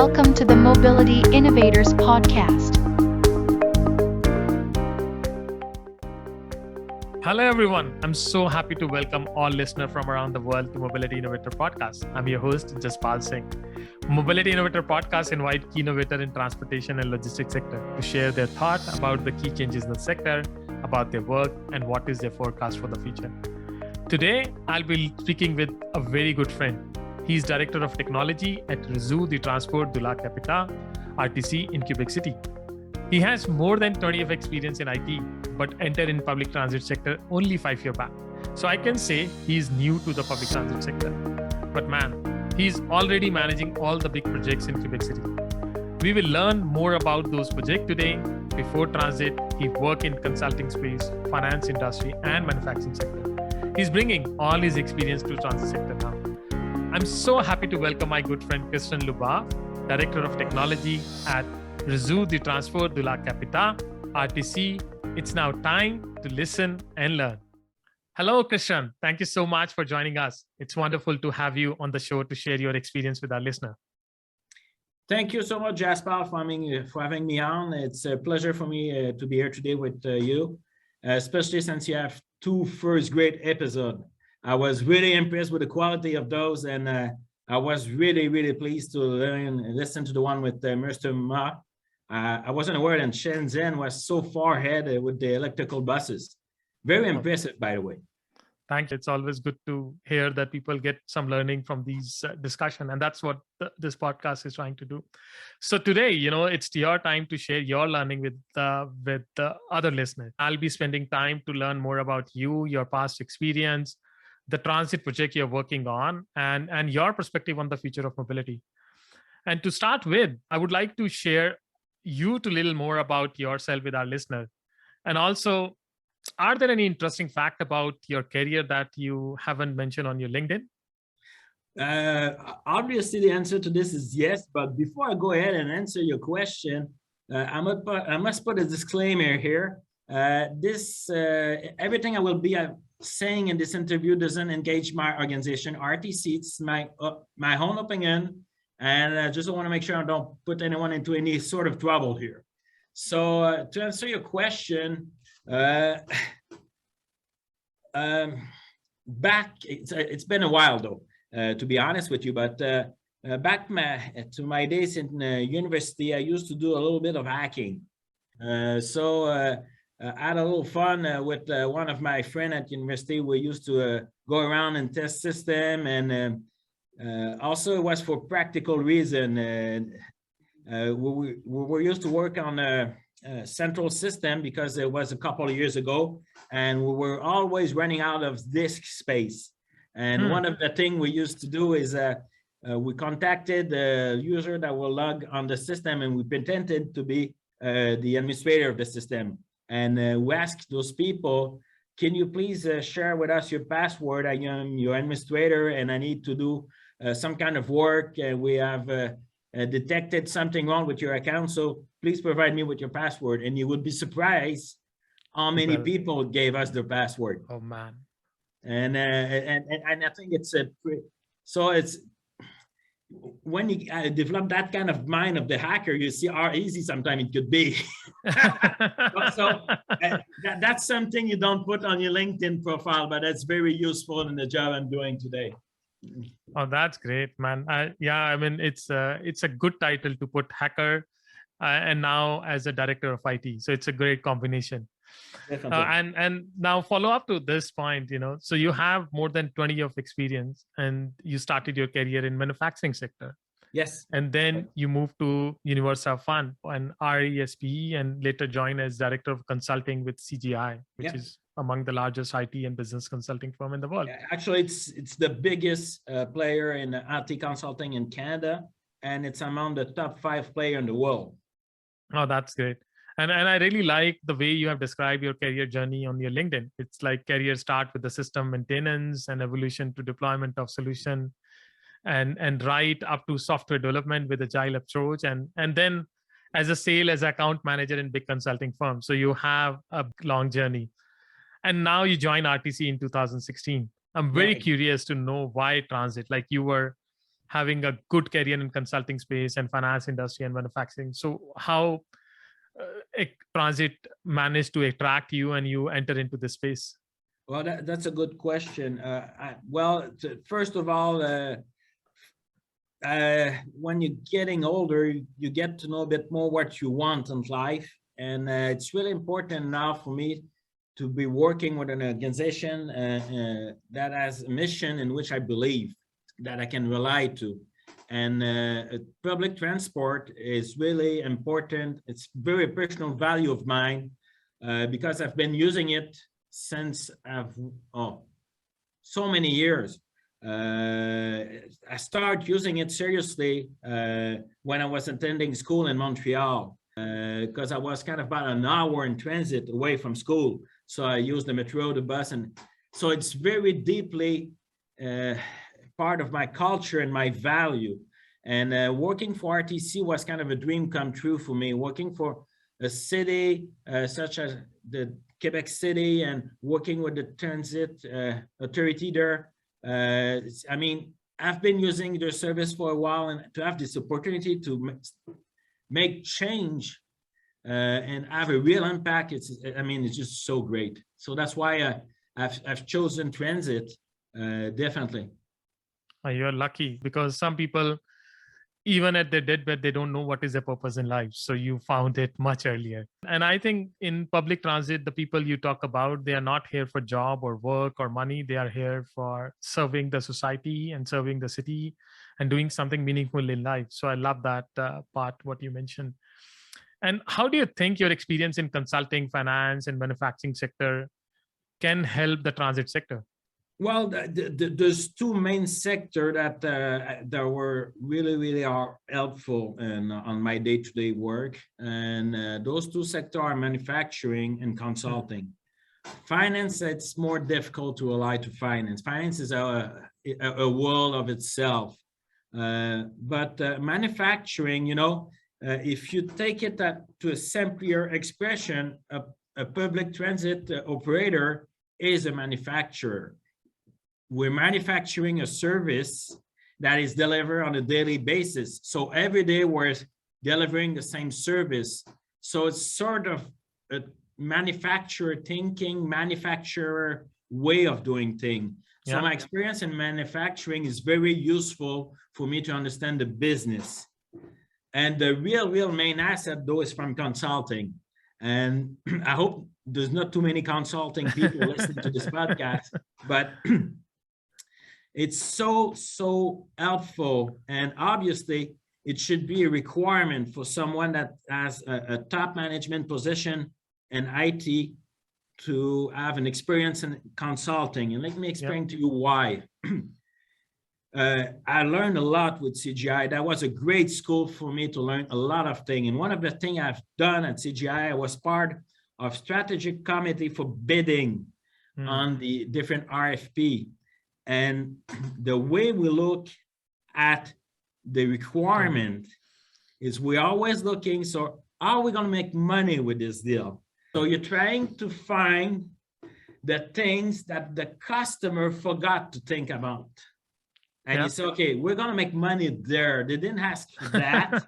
welcome to the Mobility Innovators Podcast. Hello, everyone. I'm so happy to welcome all listeners from around the world to Mobility Innovator Podcast. I'm your host, Jaspal Singh. Mobility Innovator Podcast invite key innovators in transportation and logistics sector to share their thought about the key changes in the sector, about their work, and what is their forecast for the future. Today, I'll be speaking with a very good friend. He's Director of Technology at Reseau de Transport de la Capitale, RTC in Quebec City. He has more than 20 years of experience in IT, but entered in public transit sector only 5 years back. So I can say he's new to the public transit sector. But man, he's already managing all the big projects in Quebec City. We will learn more about those projects today. Before transit, he worked in consulting space, finance industry, and manufacturing sector. He's bringing all his experience to transit sector now. I'm so happy to welcome my good friend Christian Lebeuf, Director of Technology at Reseau de Transport de la Capitale, RTC. It's now time to listen and learn. Hello, Christian. Thank you so much for joining us. It's wonderful to have you on the show to share your experience with our listener. Thank you so much, Jasper, for having me on. It's a pleasure for me to be here today with you, especially since you have two first great episodes. I was really impressed with the quality of those, and I was really pleased to listen to the one with Mr. Ma. I wasn't aware that Shenzhen was so far ahead with the electrical buses. Very impressive, by the way. Thank you. It's always good to hear that people get some learning from these discussion, and that's what this podcast is trying to do. So today, it's your time to share your learning with the other listeners. I'll be spending time to learn more about you, your past experience, the transit project you're working on, and your perspective on the future of mobility. And to start with, I would like to share you to little more about yourself with our listener. And also, are there any interesting fact about your career that you haven't mentioned on your LinkedIn? Obviously, the answer to this is yes. But before I go ahead and answer your question, I must put a disclaimer here. Everything I will be saying in this interview doesn't engage my organization, RTC. It's my own opinion. And I just want to make sure I don't put anyone into any sort of trouble here. So to answer your question, it's been a while though, to be honest with you, but back to my days in university, I used to do a little bit of hacking. So I had a little fun with one of my friends at university. We used to go around and test system, and also it was for practical reason. We were used to work on a central system because it was a couple of years ago, and we were always running out of disk space. And one of the things we used to do is we contacted the user that will log on the system, and we pretended to be the administrator of the system. And we asked those people, can you please share with us your password? I am your administrator and I need to do some kind of work. We have detected something wrong with your account, so please provide me with your password. And you would be surprised how many people gave us their password. Oh man! And I think it's so it's when you develop that kind of mind of the hacker, you see how easy sometimes it could be. So that's something you don't put on your LinkedIn profile, but that's very useful in the job I'm doing today. Oh, that's great, man. I mean, it's a good title to put hacker, and now as a director of IT. So it's a great combination. And now follow up to this point, so you have more than 20 years of experience and you started your career in manufacturing sector. Yes. And then you moved to University of Fun and RESPE and later joined as director of consulting with CGI, which is among the largest IT and business consulting firm in the world. Actually, it's the biggest player in IT consulting in Canada, and it's among the top 5 players in the world. Oh, that's great. And I really like the way you have described your career journey on your LinkedIn. It's like career start with the system maintenance and evolution to deployment of solution and right up to software development with agile approach. And then as a sales, as account manager in big consulting firms. So you have a long journey. And now you join RTC in 2016. I'm very curious to know why transit. Like you were having a good career in consulting space and finance industry and manufacturing. So how transit managed to attract you and you enter into this space? Well, that's a good question. First of all, when you're getting older, you get to know a bit more what you want in life. And it's really important now for me to be working with an organization that has a mission in which I believe, that I can rely to. And public transport is really important. It's very personal value of mine because I've been using it since so many years. I started using it seriously when I was attending school in Montreal because I was kind of about an hour in transit away from school. So I used the metro, the bus, and so it's very deeply part of my culture and my value. And working for RTC was kind of a dream come true for me. Working for a city such as the Quebec City and working with the transit authority there. I mean, I've been using their service for a while, and to have this opportunity to make change and have a real impact, it's just so great. So that's why I've chosen transit, definitely. You're lucky, because some people, even at their deathbed, they don't know what is their purpose in life. So you found it much earlier. And I think in public transit, the people you talk about, they are not here for job or work or money. They are here for serving the society and serving the city and doing something meaningful in life. So I love that part, what you mentioned. And how do you think your experience in consulting, finance, and manufacturing sector can help the transit sector? Well, there's two main sectors that were really are helpful on my day-to-day work, and those two sectors are manufacturing and consulting. Finance, it's more difficult to rely to finance. Finance is a world of itself, but manufacturing, if you take it to a simpler expression, a public transit operator is a manufacturer. We're manufacturing a service that is delivered on a daily basis. So every day we're delivering the same service. So it's sort of a manufacturer thinking, manufacturer way of doing things. So my experience in manufacturing is very useful for me to understand the business. And the real main asset, though, is from consulting. And I hope there's not too many consulting people listening to this podcast, but it's so helpful. And obviously, it should be a requirement for someone that has a top management position in IT to have an experience in consulting. And let me explain to you why. I learned a lot with CGI. That was a great school for me to learn a lot of things. And one of the things I've done at CGI, I was part of strategic committee for bidding on the different RFP. And the way we look at the requirement is we're always looking, so are we going to make money with this deal? So you're trying to find the things that the customer forgot to think about. And you say, okay, we're going to make money there. They didn't ask for that.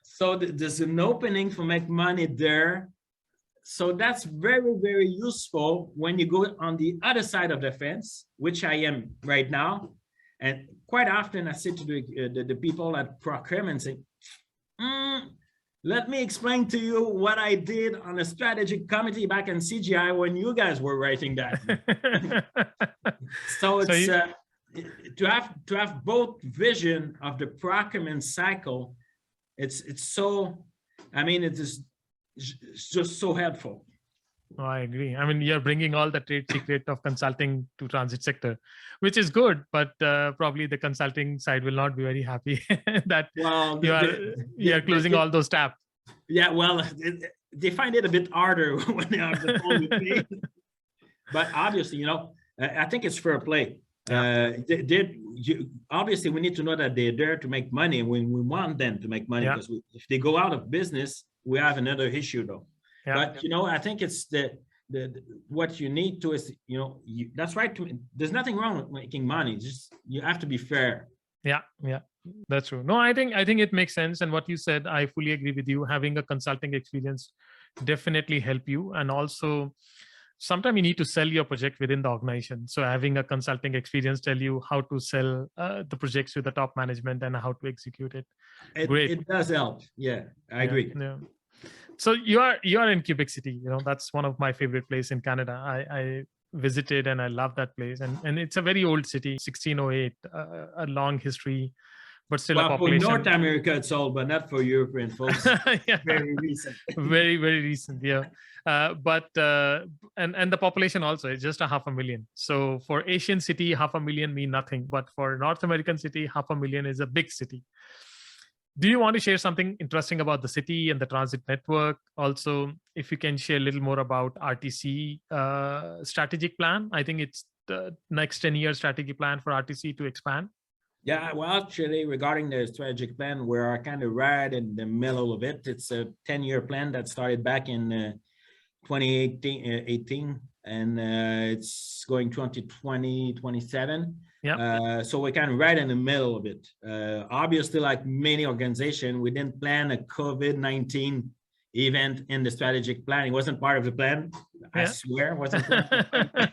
So there's an opening for make money there. So that's very useful when you go on the other side of the fence, which I am right now. And quite often I say to the people at procurement, say, let me explain to you what I did on a strategic committee back in CGI when you guys were writing that. So it's to have both vision of the procurement cycle. It's so, it is just so helpful. Oh, I agree. I mean, you're bringing all the trade secret of consulting to transit sector, which is good, but probably the consulting side will not be very happy that you're closing all those tabs. Yeah, well, they find it a bit harder when they are the phone with me. But obviously, I think it's fair play. Obviously, we need to know that they're there to make money when we want them to make money. Because if they go out of business, we have another issue, though. But I think it's what you need to is that's right. There's nothing wrong with making money. Just you have to be fair. Yeah, that's true. No, I think it makes sense. And what you said, I fully agree with you. Having a consulting experience definitely help you. And also sometimes you need to sell your project within the organization. So having a consulting experience tell you how to sell the projects to the top management and how to execute it. Great. It does help. Yeah, I Yeah, agree. yeah. So you are in Quebec City. That's one of my favorite place in Canada. I visited and I love that place. And it's a very old city, 1608, a long history, but still a Well, for North population. America, it's old, but not for European folks. Yeah, Very recent. very very recent. Yeah, but and the population also is just a 500,000. So for Asian city, 500,000 mean nothing, but for North American city, 500,000 is a big city. Do you want to share something interesting about the city and the transit network? Also, if you can share a little more about RTC strategic plan. I think it's the next 10-year strategy plan for RTC to expand. Yeah, well, actually, regarding the strategic plan, we're kind of right in the middle of it. It's a 10-year plan that started back in 2018, and it's going 2020, 27. Yeah. So we're kind of right in the middle of it. Obviously, like many organizations, we didn't plan a COVID-19 event in the strategic plan. It wasn't part of the plan. I swear it wasn't part of the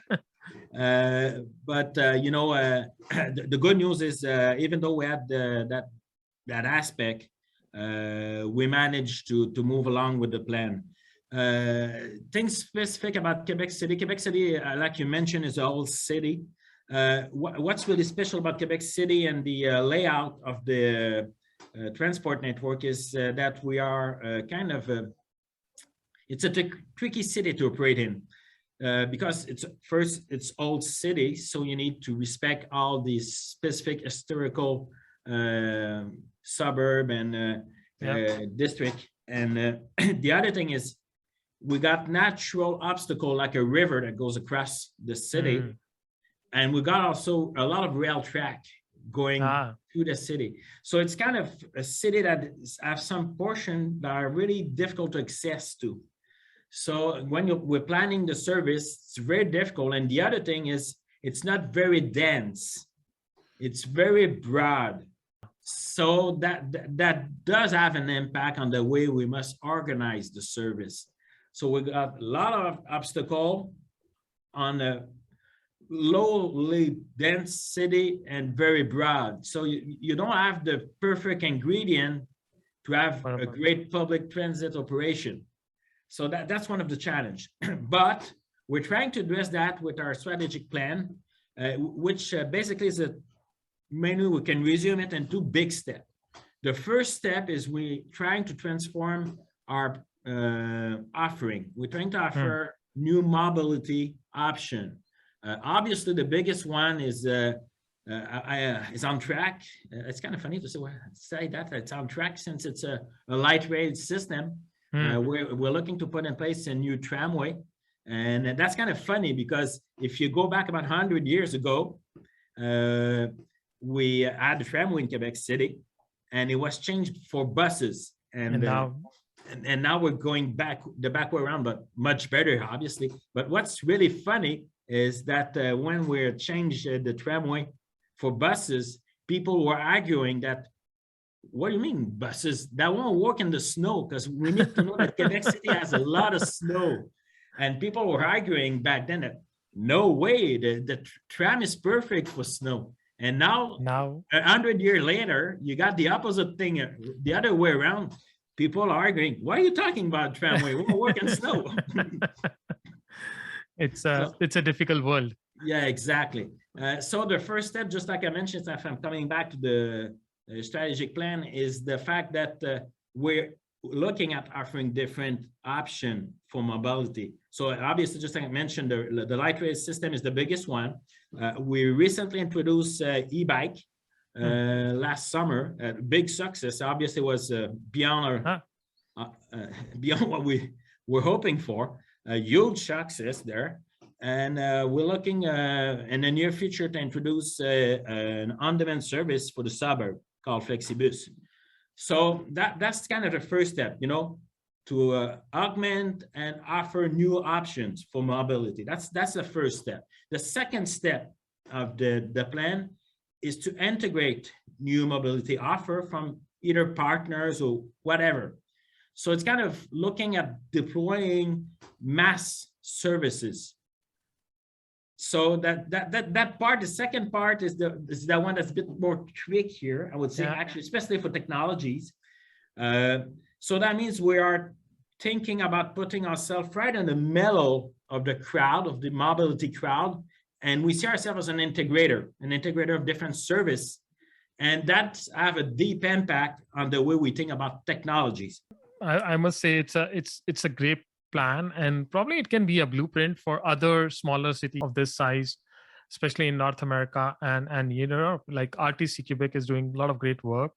plan. But the good news is even though we had that aspect, we managed to move along with the plan. Things specific about Quebec City. Quebec City, like you mentioned, is an old city. What's really special about Quebec City and the layout of the transport network is that we are it's a tricky city to operate in. Because it's old city, so you need to respect all these specific historical suburb and district. And the other thing is we got natural obstacle like a river that goes across the city. And we got also a lot of rail track going through the city. So it's kind of a city that has some portion that are really difficult to access to. So when we're planning the service, it's very difficult. And the other thing is it's not very dense. It's very broad. So that does have an impact on the way we must organize the service. So we got a lot of obstacle on a lowly dense city and very broad. So you don't have the perfect ingredient to have a great public transit operation. So that's one of the challenge. But we're trying to address that with our strategic plan, which basically is a menu. We can resume it in two big steps. The first step is we trying to transform our offering. We're trying to offer new mobility option. Obviously, the biggest one is on track. It's kind of funny to say that it's on track since it's a light rail system. We're looking to put in place a new tramway. And that's kind of funny because if you go back about 100 years ago, we had the tramway in Quebec City and it was changed for buses. And now we're going back the back way around, but much better, obviously. But what's really funny is that when we changed the tramway for buses, people were arguing that, what do you mean buses? That won't work in the snow, because we need to know that Quebec City has a lot of snow. And people were arguing back then that no way, the tram is perfect for snow. And now 100 years later, you got the opposite thing, the other way around. People are arguing, what are you talking about tramway? We won't work in snow. It's a difficult world. Yeah, exactly. So the first step, just like I mentioned, if I'm coming back to the strategic plan, is the fact that we're looking at offering different options for mobility. So obviously, just like I mentioned, the light rail system is the biggest one. We recently introduced e-bike last summer. Big success. Obviously, was beyond what we were hoping for. A huge success there. And we're looking in the near future to introduce an on-demand service for the suburb called Flexibus. So that's kind of the first step, to augment and offer new options for mobility. That's the first step. The second step of the plan is to integrate new mobility offer from either partners or whatever. So it's kind of looking at deploying MaaS services. So that part, the second part is the one that's a bit more trickier, I would say, actually, especially for technologies. So that means we are thinking about putting ourselves right in the middle of the crowd, of the mobility crowd, and we see ourselves as an integrator of different service, and that have a deep impact on the way we think about technologies. I must say it's a great plan, and probably it can be a blueprint for other smaller cities of this size, especially in North America and Europe. Like RTCQuebec is doing a lot of great work,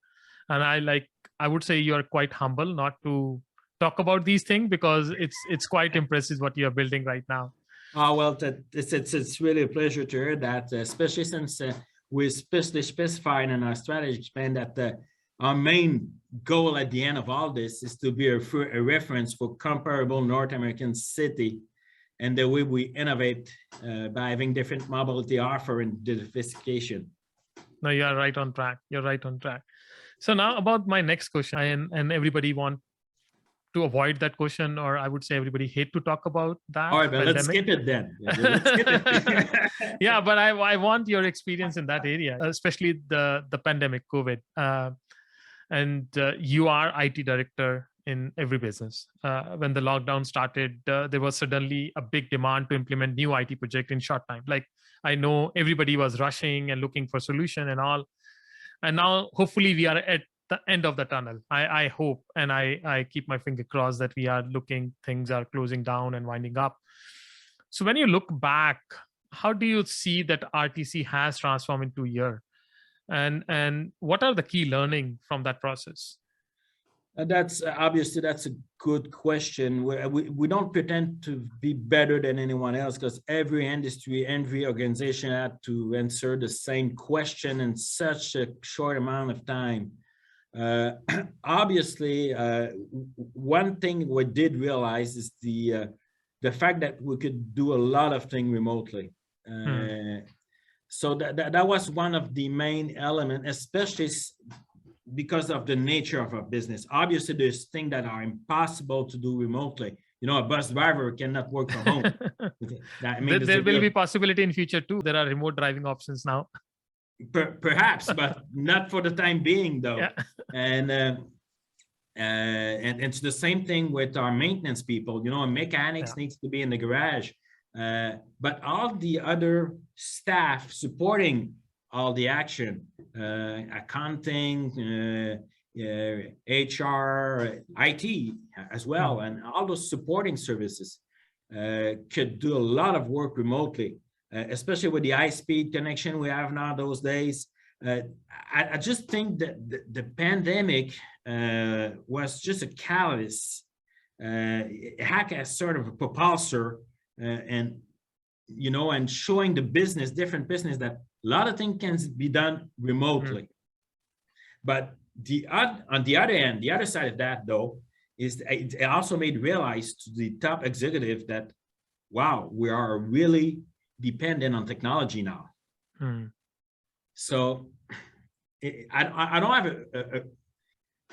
and I would say you are quite humble not to talk about these things, because it's quite impressive what you are building right now. Oh, well, it's really a pleasure to hear that, especially since we specified in our strategy plan that our main goal at the end of all this is to be a reference for comparable North American city, and the way we innovate by having different mobility offer and diversification. No, you are right on track. You're right on track. So now about my next question, and everybody want to avoid that question, or I would say everybody hate to talk about that. All right, but let's skip it then. Let's skip it. Yeah, but I want your experience in that area, especially the pandemic, COVID. And you are IT director in every business. When the lockdown started, there was suddenly a big demand to implement new IT project in short time. Like, I know everybody was rushing and looking for solution and all. And now hopefully we are at the end of the tunnel. I hope, and I keep my finger crossed that we are looking, things are closing down and winding up. So when you look back, how do you see that RTC has transformed in 2 years? And what are the key learning from that process? That's obviously, that's a good question. We don't pretend to be better than anyone else, because every industry, every organization had to answer the same question in such a short amount of time. Obviously, one thing we did realize is the fact that we could do a lot of things remotely. So that was one of the main elements, especially because of the nature of our business. Obviously, there's things that are impossible to do remotely. You know, a bus driver cannot work from home. There will be possibility in future too. There are remote driving options now. Perhaps, but not for the time being, though. Yeah. And it's the same thing with our maintenance people. You know, mechanics needs to be in the garage, but all the other staff supporting all the action, accounting, HR, IT as well, and all those supporting services could do a lot of work remotely, especially with the high-speed connection we have now those days. I just think that the pandemic was just a catalyst, hack as sort of a propulsor, and you know, and showing the business, different business, that a lot of things can be done remotely. But on the other end, the other side of that, though, is it also made realize to the top executive that, wow, we are really dependent on technology now. So I don't have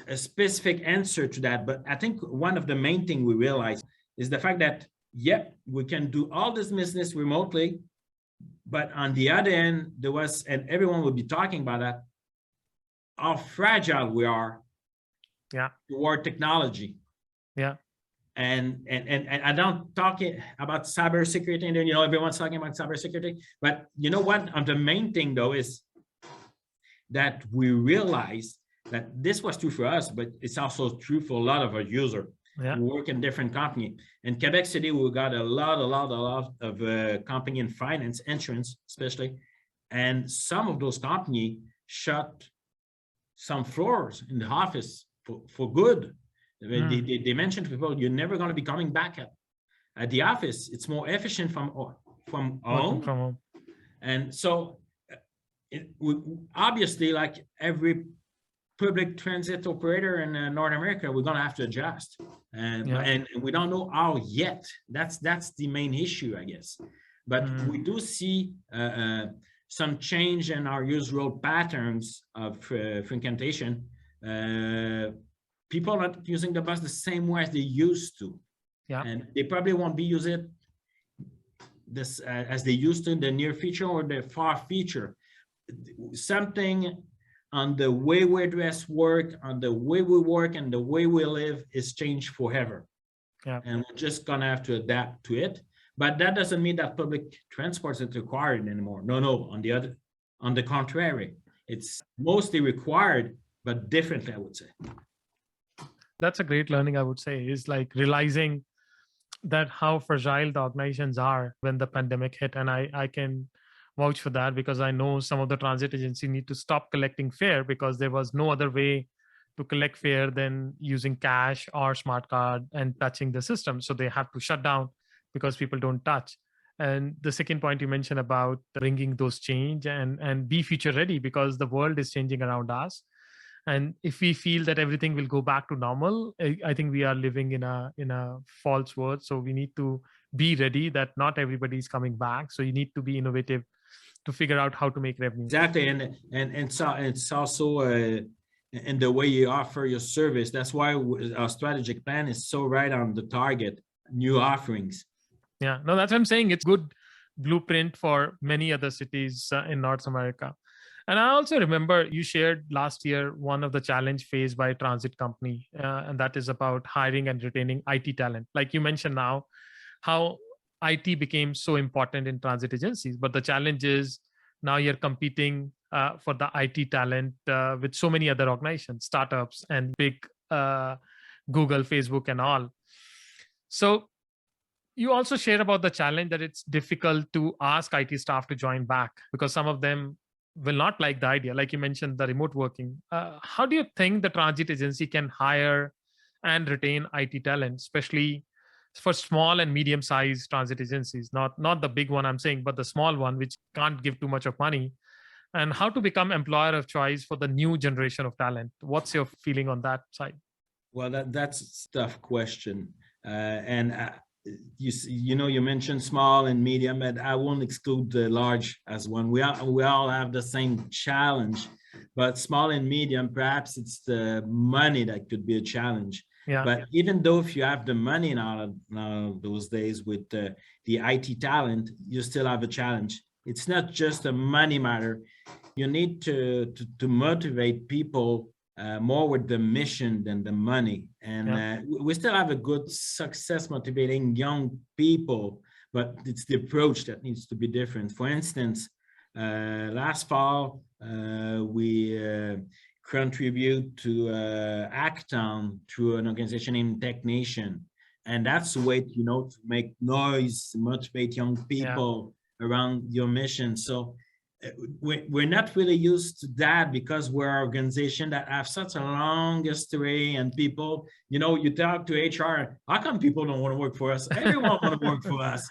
a specific answer to that, but I think one of the main things we realize is the fact that, yep, we can do all this business remotely, but on the other end, there was, and everyone will be talking about that, how fragile we are toward technology. And I don't talk about cybersecurity, and then, you know, everyone's talking about cybersecurity, but you know what? The main thing, though, is that we realize that this was true for us, but it's also true for a lot of our users who work in different companies. In Quebec City, we got a lot of company in finance, insurance, especially, and some of those companies shut some floors in the office for good. They mentioned to people, you're never going to be coming back at the office. It's more efficient from home. And so obviously, like every public transit operator in North America, we're going to have to adjust. And we don't know how yet. That's the main issue, I guess. But we do see some change in our usual patterns of frequentation. People are not using the bus the same way as they used to. Yeah. And they probably won't be using it this as they used to in the near future or the far future. Something on the way we address work, on the way we work and the way we live is changed forever. Yeah. And we're just gonna have to adapt to it. But that doesn't mean that public transport is required anymore. No, on the contrary, it's mostly required, but differently, I would say. That's a great learning, I would say, is like realizing that how fragile the organizations are when the pandemic hit. And I can vouch for that, because I know some of the transit agencies need to stop collecting fare because there was no other way to collect fare than using cash or smart card and touching the system. So they have to shut down because people don't touch. And the second point you mentioned about bringing those change and be future ready, because the world is changing around us. And if we feel that everything will go back to normal, I think we are living in a false world. So we need to be ready that not everybody is coming back. So you need to be innovative to figure out how to make revenue. Exactly, and so it's also in the way you offer your service. That's why our strategic plan is so right on the target, new offerings. Yeah, no, that's what I'm saying. It's good blueprint for many other cities in North America. And I also remember you shared last year one of the challenge faced by a transit company, and that is about hiring and retaining IT talent. Like you mentioned now, how IT became so important in transit agencies, but the challenge is now you're competing for the IT talent with so many other organizations, startups, and big Google, Facebook, and all. So you also share about the challenge that it's difficult to ask IT staff to join back because some of them will not like the idea. Like you mentioned, the remote working. How do you think the transit agency can hire and retain IT talent, especially for small and medium-sized transit agencies? Not the big one I'm saying, but the small one, which can't give too much of money. And how to become employer of choice for the new generation of talent? What's your feeling on that side? Well, that's a tough question. You mentioned small and medium, and I won't exclude the large as one. We all have the same challenge, but small and medium, perhaps it's the money that could be a challenge. Yeah. But even though if you have the money now those days with the IT talent, you still have a challenge. It's not just a money matter. You need to motivate people more with the mission than the money. And we still have a good success motivating young people, but it's the approach that needs to be different. For instance, last fall, we contribute to Acton through an organization named Technation. And that's a way to make noise, motivate young people around your mission. So we're not really used to that because we're an organization that have such a long history, and people, you talk to HR, how come people don't want to work for us? Everyone want to work for us.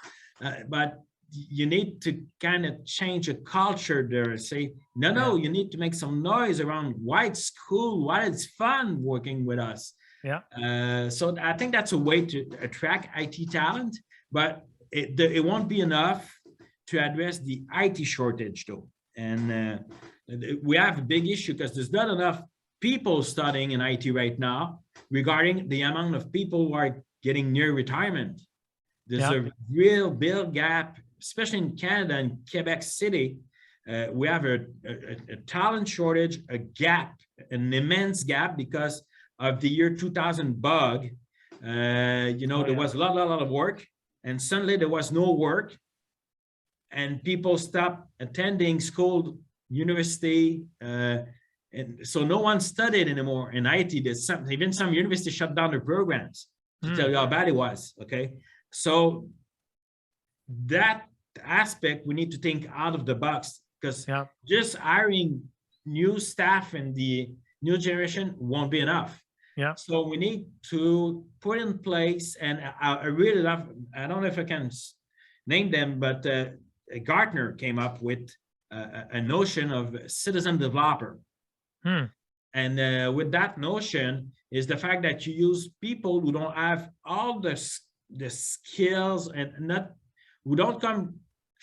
But you need to kind of change a culture there. Say, no, you need to make some noise around why it's cool, why it's fun working with us. Yeah. So I think that's a way to attract IT talent, but it won't be enough to address the IT shortage though. And we have a big issue because there's not enough people studying in IT right now regarding the amount of people who are getting near retirement. There's a real big gap, especially in Canada and Quebec City. We have a talent shortage, a gap, an immense gap because of the year 2000 bug. There was a lot of work, and suddenly there was no work. And people stopped attending school, university, and so no one studied anymore in IT. Even some universities shut down their programs to tell you how bad it was. Okay, so that aspect we need to think out of the box, because just hiring new staff in the new generation won't be enough. Yeah. So we need to put in place, and I really love. I don't know if I can name them, but. Gartner came up with a notion of citizen developer. And with that notion is the fact that you use people who don't have all the skills and who don't come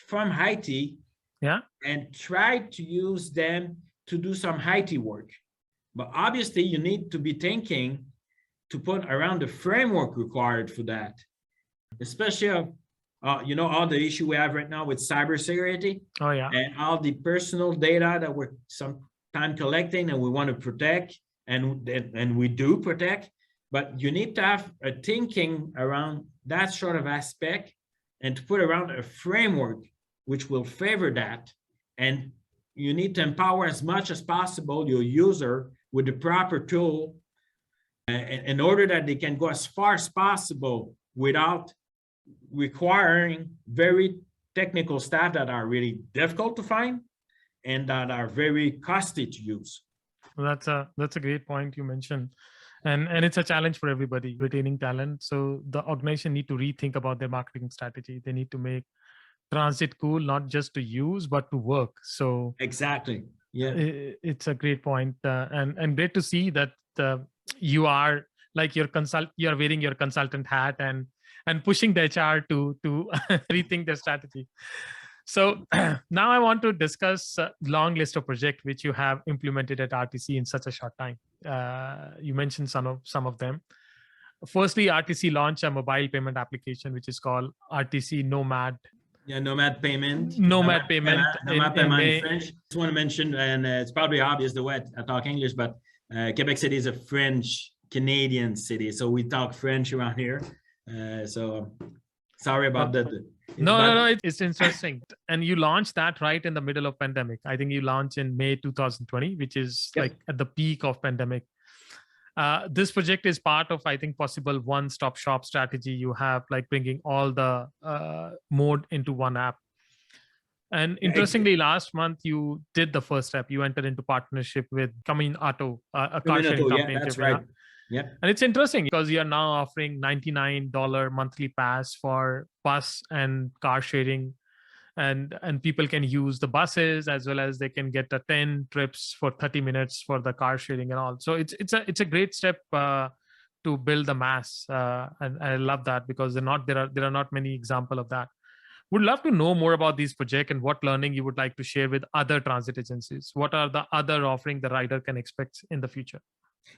from IT, Yeah. and try to use them to do some IT work. But obviously, you need to be thinking to put around the framework required for that, especially all the issue we have right now with cybersecurity Oh, yeah. and all the personal data that we're sometimes collecting and we want to protect, and we do protect. But you need to have a thinking around that sort of aspect and to put around a framework which will favor that. And you need to empower as much as possible your user with the proper tool in order that they can go as far as possible without requiring very technical staff that are really difficult to find and that are very costly to use. Well, that's a great point you mentioned. And it's a challenge for everybody retaining talent. So the organization need to rethink about their marketing strategy. They need to make transit cool, not just to use, but to work. So exactly. Yeah. It's a great point. And great to see that you are like you are wearing your consultant hat and pushing the HR to rethink their strategy. So now I want to discuss a long list of projects which you have implemented at RTC in such a short time. You mentioned some of them. Firstly, RTC launched a mobile payment application, which is called RTC Nomade. Yeah, Nomad Payment. Nomad Payment in French. I just want to mention, and it's probably obvious the way I talk English, but Quebec City is a French-Canadian city, so we talk French around here. So sorry about that. No, it's interesting. And you launched that right in the middle of pandemic. I think you launched in May 2020, which is like at the peak of pandemic. This project is part of, I think, possible one-stop shop strategy you have, like bringing all the mode into one app. And interestingly, last month you did the first step. You entered into partnership with Camin Auto, a car sharing company. Yeah, that's right. Yeah. And it's interesting because you are now offering $99 monthly pass for bus and car sharing, and people can use the buses as well as they can get 10 trips for 30 minutes for the car sharing and all. So it's a great step to build the MaaS, and I love that because there are not many examples of that. Would love to know more about these projects and what learning you would like to share with other transit agencies. What are the other offering the rider can expect in the future?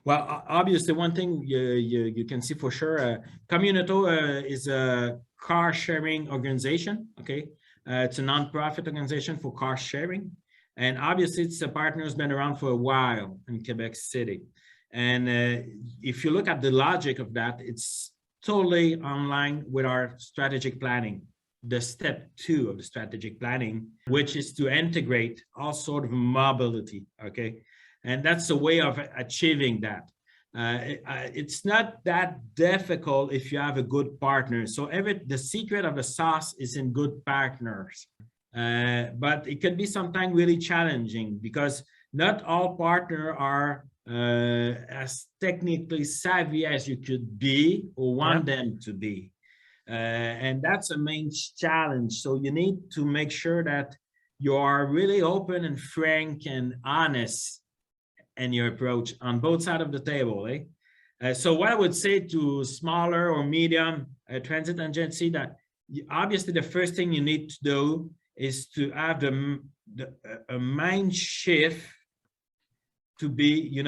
Well, obviously, one thing you can see for sure, Communauto is a car sharing organization. Okay, it's a non-profit organization for car sharing, and obviously, it's a partner who's been around for a while in Quebec City. And if you look at the logic of that, it's totally online with our strategic planning. The step 2 of the strategic planning, which is to integrate all sort of mobility. Okay. And that's a way of achieving that. It's not that difficult if you have a good partner. So the secret of the sauce is in good partners. But it can be sometimes really challenging because not all partners are as technically savvy as you could be or want them to be. And that's a main challenge. So you need to make sure that you are really open and frank and honest in your approach on both sides of the table. So what I would say to smaller or medium transit agency, that obviously the first thing you need to do is to have a mind shift to be,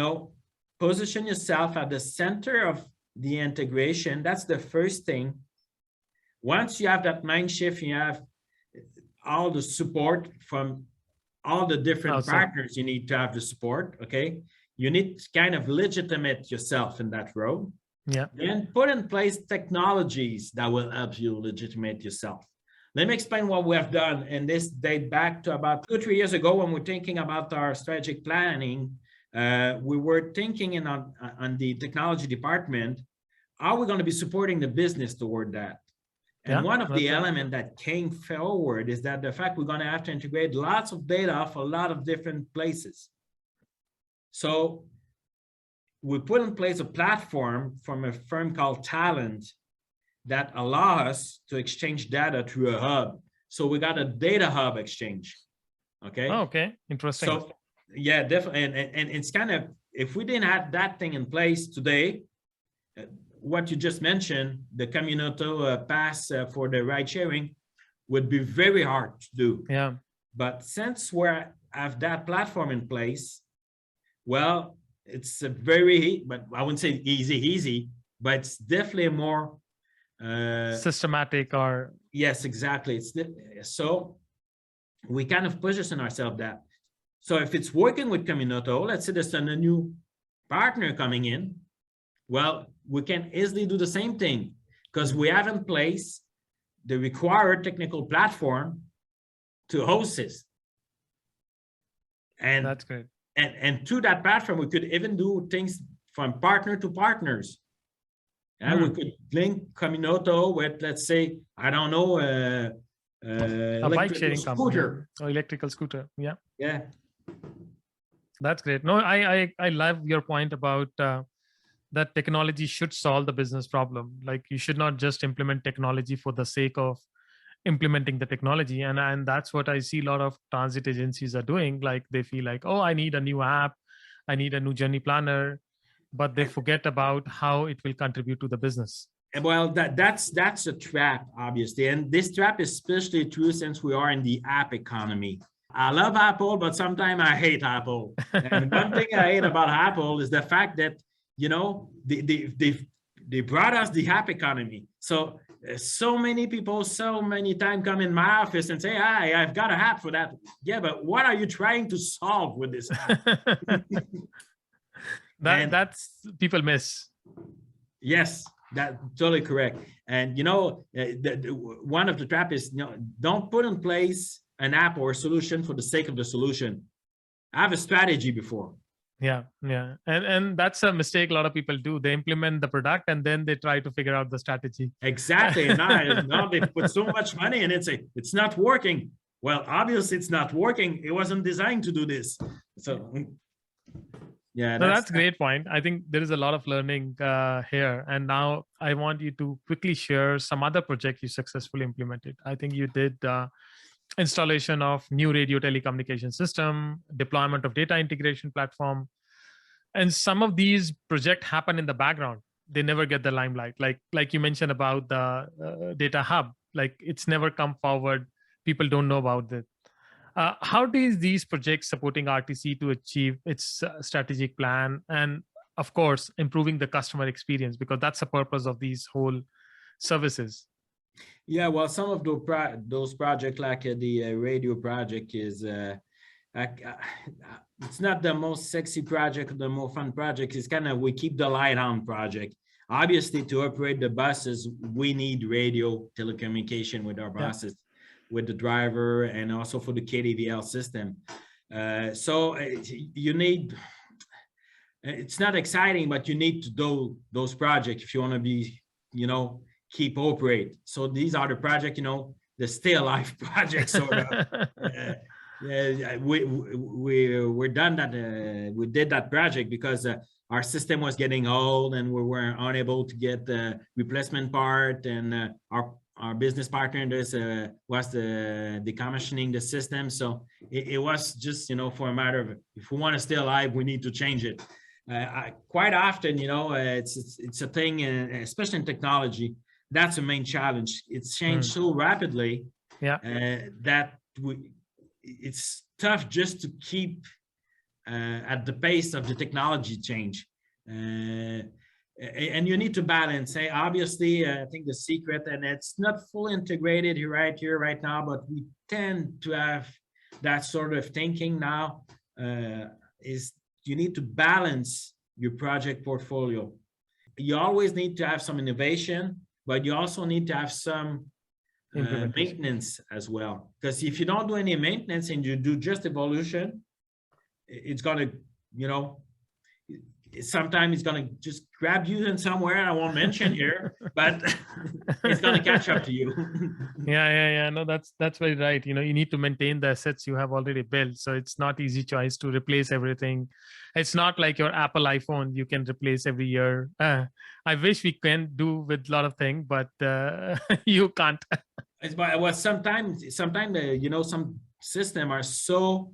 position yourself at the center of the integration. That's the first thing. Once you have that mind shift, you have all the support from all the different partners. You need to have the support. Okay, you need to kind of legitimate yourself in that role. Yeah. Then put in place technologies that will help you legitimate yourself. Let me explain what we have done, and this dates back to about 2-3 years ago when we're thinking about our strategic planning. We were thinking on the technology department, how are we going to be supporting the business toward that? And one of the elements that came forward is that the fact we're going to have to integrate lots of data for a lot of different places. So we put in place a platform from a firm called Talent that allows us to exchange data through a hub. So we got a data hub exchange. Okay. Oh, okay. Interesting. So yeah, definitely. And it's kind of, if we didn't have that thing in place today, what you just mentioned, the Communauto pass for the ride sharing would be very hard to do. Yeah. But since we have that platform in place, well, it's a very, but I wouldn't say easy, but it's definitely more systematic or yes, exactly. So we kind of position ourselves that. So if it's working with Communauto, let's say there's a new partner coming in, well, we can easily do the same thing because we have in place the required technical platform to host this. And that's great. And through that platform, we could even do things from partner to partners. And we could link Communauto with, let's say, I don't know, a bike sharing scooter or electrical scooter. Yeah. Yeah. That's great. No, I love your point about that technology should solve the business problem. Like you should not just implement technology for the sake of implementing the technology. And that's what I see a lot of transit agencies are doing. Like they feel like, oh, I need a new app, I need a new journey planner, but they forget about how it will contribute to the business. Well, that's a trap, obviously. And this trap is especially true since we are in the app economy. I love Apple, but sometimes I hate Apple. And one thing I hate about Apple is the fact that, you know, they brought us the app economy. So many people, so many times come in my office and say, "Hi, I've got an app for that." Yeah, but what are you trying to solve with this app? That's people miss. Yes, that's totally correct. And you know, one of the trap is, you know, don't put in place an app or a solution for the sake of the solution. Have a strategy before. Yeah. And that's a mistake a lot of people do. They implement the product and then they try to figure out the strategy. Exactly. And now they put so much money in it, say it's not working. Well, obviously it's not working. It wasn't designed to do this. So yeah, that's a great point. I think there is a lot of learning here. And now I want you to quickly share some other project you successfully implemented. I think you did installation of new radio telecommunication system, deployment of data integration platform. And some of these projects happen in the background. They never get the limelight. Like you mentioned about the data hub, like it's never come forward. People don't know about it. How do these projects supporting RTC to achieve its strategic plan and, of course, improving the customer experience? Because that's the purpose of these whole services. Yeah, well, some of those projects, like the radio project, is it's not the most sexy project, the more fun project. It's kind of we keep the light on project. Obviously, to operate the buses, we need radio telecommunication with our buses, with the driver, and also for the KDVL system. So you need. It's not exciting, but you need to do those projects if you want to be, you know, keep operate. So these are the project, you know, the stay alive project sort of. We're done that. We did that project because our system was getting old and we were unable to get the replacement part, and our business partner was decommissioning the system. So it was just, you know, for a matter of, if we want to stay alive, we need to change it. Quite often, you know, it's a thing, especially in technology. That's the main challenge. It's changed so rapidly that it's tough just to keep at the pace of the technology change. And you need to balance. Obviously, I think the secret, and it's not fully integrated right here, right now, but we tend to have that sort of thinking now, is you need to balance your project portfolio. You always need to have some innovation, but you also need to have some maintenance as well. Because if you don't do any maintenance and you do just evolution, it's going to, you know, sometimes it's going to just grab you in somewhere I won't mention here, but it's going to catch up to you. Yeah. No, that's very right. You know, you need to maintain the assets you have already built. So it's not easy choice to replace everything. It's not like your Apple iPhone you can replace every year. I wish we can do with a lot of things, but you can't. Well, sometimes you know, some systems are so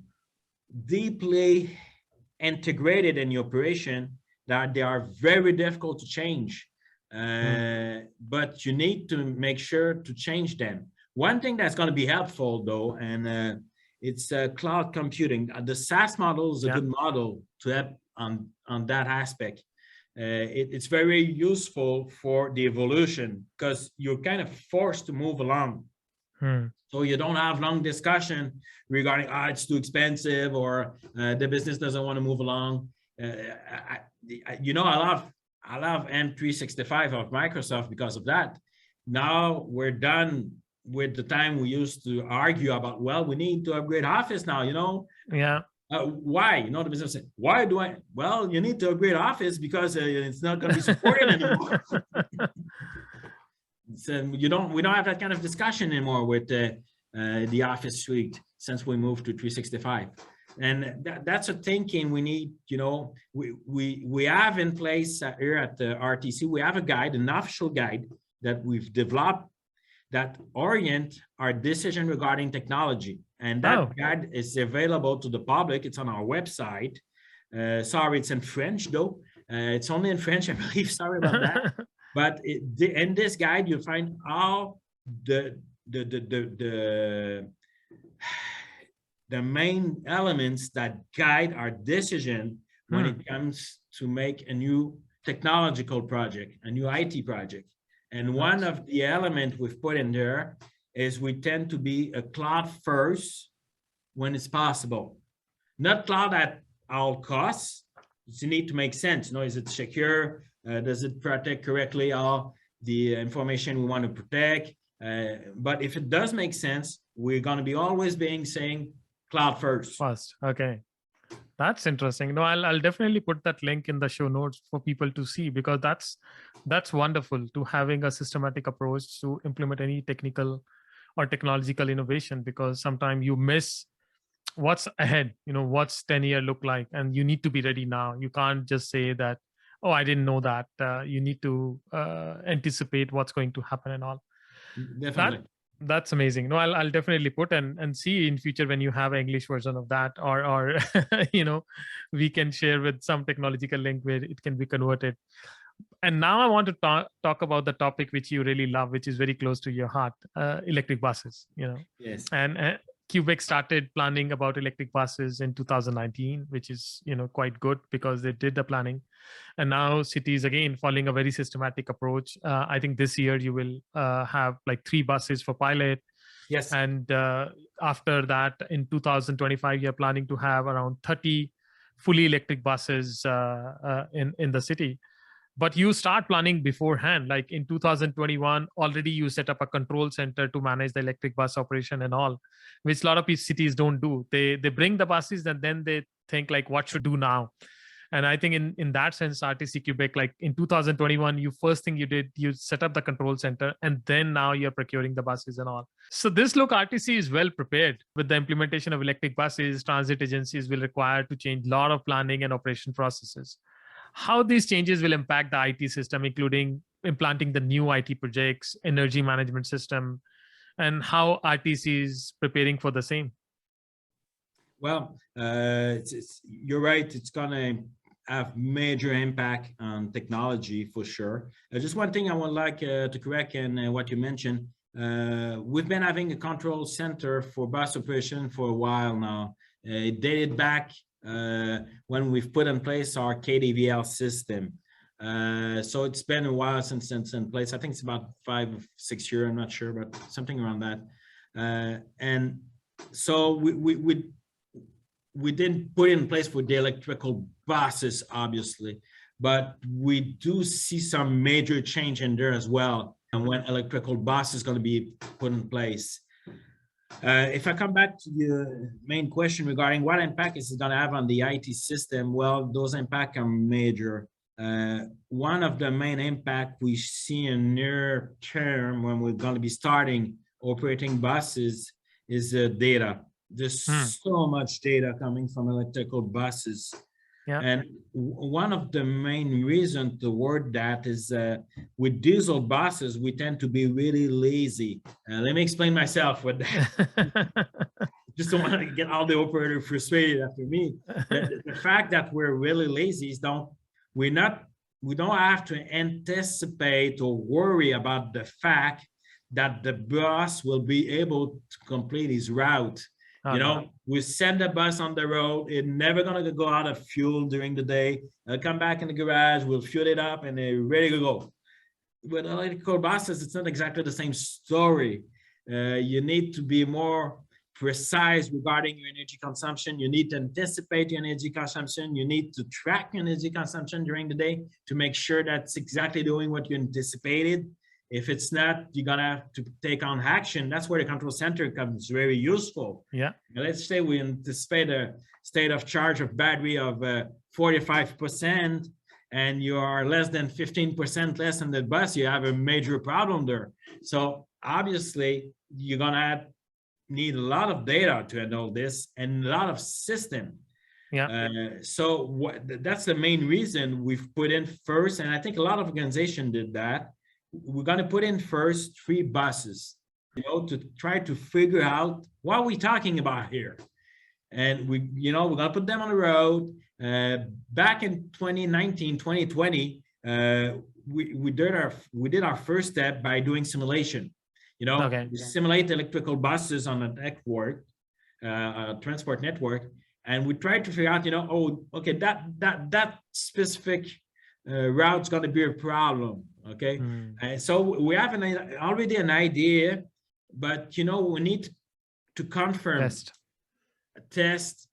deeply integrated in your operation that they are very difficult to change. But you need to make sure to change them. One thing that's going to be helpful, though, and it's cloud computing. The SaaS model is a Yeah. good model to help on that aspect. It's very useful for the evolution because you're kind of forced to move along. So you don't have long discussion regarding, it's too expensive, or the business doesn't want to move along. I love M365 of Microsoft because of that. Now we're done with the time we used to argue about, well, we need to upgrade Office now, Yeah. Why? The business said, why do I? Well, you need to upgrade Office because it's not going to be supported anymore. So we don't have that kind of discussion anymore with the Office suite since we moved to 365. And that's a thinking we need. We have in place here at the RTC. We have a guide, an official guide that we've developed that orient our decision regarding technology. And that guide is available to the public. It's on our website. Sorry, it's in French though. It's only in French, I believe. Sorry about that. But in this guide, you'll find all the main elements that guide our decision when it comes to make a new technological project, a new IT project. And one of the elements we've put in there is we tend to be a cloud first when it's possible. Not cloud at all costs. You need to make sense. Is it secure? Does it protect correctly all the information we want to protect? But if it does make sense, we're going to be always saying cloud first. Okay. That's interesting. No, I'll definitely put that link in the show notes for people to see, because that's wonderful, to having a systematic approach to implement any technical or technological innovation, because sometimes you miss what's ahead, what's 10-year look like, and you need to be ready now. You can't just say that, oh, I didn't know that. You need to anticipate what's going to happen and all. Definitely. That's amazing. No, I'll definitely put and see in future when you have an English version of that, or we can share with some technological link where it can be converted. And now I want to talk about the topic which you really love, which is very close to your heart, electric buses. Yes. And Quebec started planning about electric buses in 2019, which is quite good because they did the planning. And now cities again following a very systematic approach. I think this year you will have like 3 buses for pilot. Yes. And after that, in 2025, you're planning to have around 30 fully electric buses in the city. But you start planning beforehand. Like in 2021, already you set up a control center to manage the electric bus operation and all, which a lot of cities don't do. They bring the buses and then they think like, what should do now? And I think in that sense, RTC Quebec, like in 2021, first thing you did, you set up the control center, and then now you're procuring the buses and all. So RTC is well prepared. With the implementation of electric buses, transit agencies will require to change a lot of planning and operation processes. How these changes will impact the IT system, including implanting the new IT projects, energy management system, and how RTC is preparing for the same? Well, you're right. It's going to have major impact on technology for sure. Just one thing I would like to correct in what you mentioned. We've been having a control center for bus operation for a while now. It dated back when we've put in place our KDVL system. So it's been a while since it's in place. I think it's about 5 or 6 years, I'm not sure, but something around that. And so we didn't put it in place for the electrical buses, obviously, but we do see some major change in there as well. And when electrical bus is going to be put in place. If I come back to the main question regarding what impact is it going to have on the IT system, well, those impacts are major. One of the main impact we see in near term when we're going to be starting operating buses is data. There's so much data coming from electrical buses. Yeah. And one of the main reasons toward that is with diesel buses, we tend to be really lazy. Let me explain myself with that. Just don't want to get all the operators frustrated after me. The fact that we're really lazy is we don't have to anticipate or worry about the fact that the bus will be able to complete his route. Oh, You no. know, we send the bus on the road. It's never going to go out of fuel during the day. It'll come back in the garage. We'll fuel it up and they're ready to go. With electrical buses, it's not exactly the same story. You need to be more precise regarding your energy consumption. You need to anticipate your energy consumption. You need to track your energy consumption during the day to make sure that's exactly doing what you anticipated. If it's not, you're gonna have to take on action. That's where the control center comes very useful. Yeah. Now, let's say we anticipate a state of charge of battery of 45%, and you are less than 15% less in the bus, you have a major problem there. So obviously, you're gonna need a lot of data to handle this and a lot of system. Yeah. That's the main reason we've put in first, and I think a lot of organizations did that. We're going to put in first 3 buses, you know, to try to figure out what we're talking about here. And we're going to put them on the road. Back in 2019, 2020, we did our first step by doing simulation. You know, Okay. we simulate electrical buses on a network, transport network, and we tried to figure out, you know, oh, okay, that specific route's going to be a problem. Okay, so we have already an idea, but you know, we need to confirm, test,